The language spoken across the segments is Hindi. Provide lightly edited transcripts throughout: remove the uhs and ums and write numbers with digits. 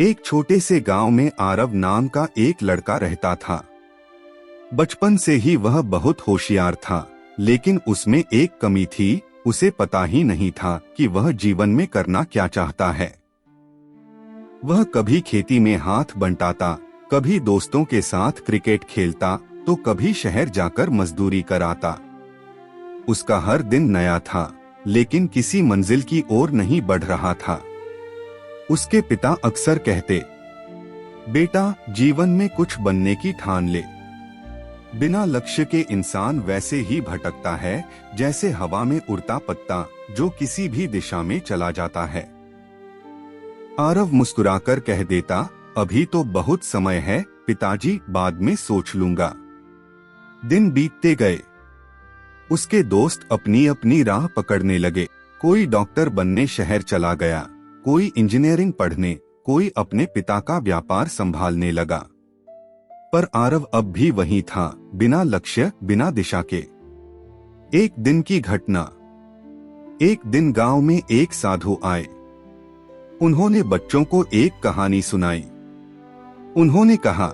एक छोटे से गांव में आरव नाम का एक लड़का रहता था। बचपन से ही वह बहुत होशियार था, लेकिन उसमें एक कमी थी। उसे पता ही नहीं था कि वह जीवन में करना क्या चाहता है। वह कभी खेती में हाथ बंटाता, कभी दोस्तों के साथ क्रिकेट खेलता, तो कभी शहर जाकर मजदूरी कराता। उसका हर दिन नया था, लेकिन किसी मंजिल की ओर नहीं बढ़ रहा था। उसके पिता अक्सर कहते, बेटा जीवन में कुछ बनने की ठान ले। बिना लक्ष्य के इंसान वैसे ही भटकता है जैसे हवा में उड़ता पत्ता जो किसी भी दिशा में चला जाता है। आरव मुस्कुराकर कह देता, अभी तो बहुत समय है पिताजी, बाद में सोच लूंगा। दिन बीतते गए। उसके दोस्त अपनी अपनी राह पकड़ने लगे। कोई डॉक्टर बनने शहर चला गया, कोई इंजीनियरिंग पढ़ने, कोई अपने पिता का व्यापार संभालने लगा। पर आरव अब भी वही था, बिना लक्ष्य, बिना दिशा के। एक दिन की घटना। एक दिन गांव में एक साधु आए। उन्होंने बच्चों को एक कहानी सुनाई। उन्होंने कहा,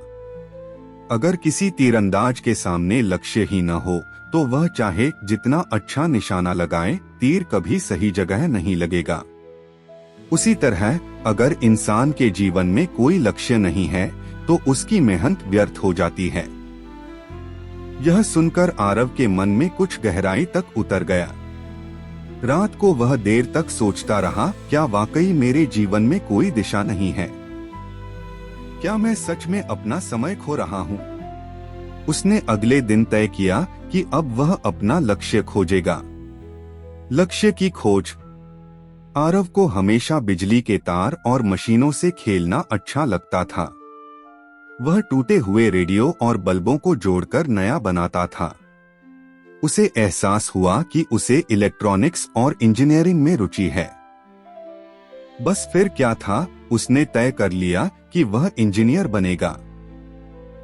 अगर किसी तीरंदाज के सामने लक्ष्य ही न हो तो वह चाहे जितना अच्छा निशाना लगाए, तीर कभी सही जगह नहीं लगेगा। उसी तरह अगर इंसान के जीवन में कोई लक्ष्य नहीं है तो उसकी मेहनत व्यर्थ हो जाती है। यह सुनकर आरव के मन में कुछ गहराई तक उतर गया। रात को वह देर तक सोचता रहा, क्या वाकई मेरे जीवन में कोई दिशा नहीं है? क्या मैं सच में अपना समय खो रहा हूँ? उसने अगले दिन तय किया कि अब वह अपना लक्ष्य खोजेगा। लक्ष्य की खोज। आरव को हमेशा बिजली के तार और मशीनों से खेलना अच्छा लगता था। वह टूटे हुए रेडियो और बल्बों को जोड़कर नया बनाता था। उसे एहसास हुआ कि उसे इलेक्ट्रॉनिक्स और इंजीनियरिंग में रुचि है। बस फिर क्या था, उसने तय कर लिया कि वह इंजीनियर बनेगा।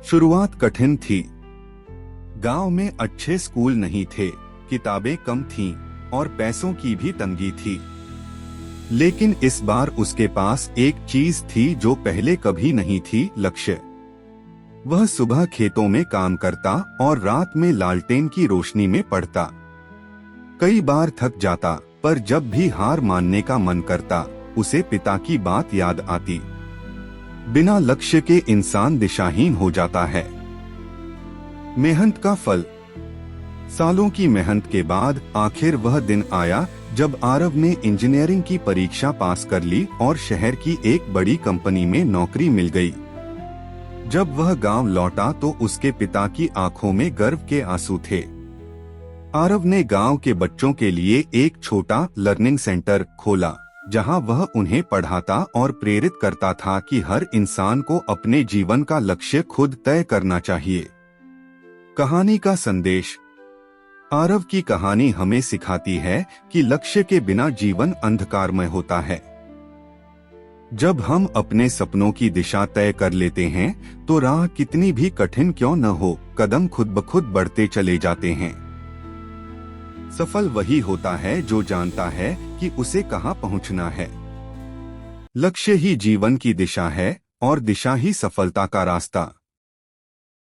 शुरुआत कठिन थी। गांव में अच्छे स्कूल नहीं थे, किताबें कम थीं और पैसों की भी तंगी थी। लेकिन इस बार उसके पास एक चीज थी जो पहले कभी नहीं थी, लक्ष्य। वह सुबह खेतों में काम करता और रात में लालटेन की रोशनी में पढ़ता। कई बार थक जाता, पर जब भी हार मानने का मन करता, उसे पिता की बात याद आती, बिना लक्ष्य के इंसान दिशाहीन हो जाता है। मेहनत का फल। सालों की मेहनत के बाद आखिर वह दिन आया जब आरव ने इंजीनियरिंग की परीक्षा पास कर ली और शहर की एक बड़ी कंपनी में नौकरी मिल गई। जब वह गांव लौटा तो उसके पिता की आंखों में गर्व के आंसू थे। आरव ने गांव के बच्चों के लिए एक छोटा लर्निंग सेंटर खोला, जहां वह उन्हें पढ़ाता और प्रेरित करता था कि हर इंसान को अपने जीवन का लक्ष्य खुद तय करना चाहिए। कहानी का संदेश। आरव की कहानी हमें सिखाती है कि लक्ष्य के बिना जीवन अंधकारमय होता है। जब हम अपने सपनों की दिशा तय कर लेते हैं तो राह कितनी भी कठिन क्यों न हो, कदम खुद ब खुद बढ़ते चले जाते हैं। सफल वही होता है जो जानता है कि उसे कहां पहुंचना है। लक्ष्य ही जीवन की दिशा है और दिशा ही सफलता का रास्ता।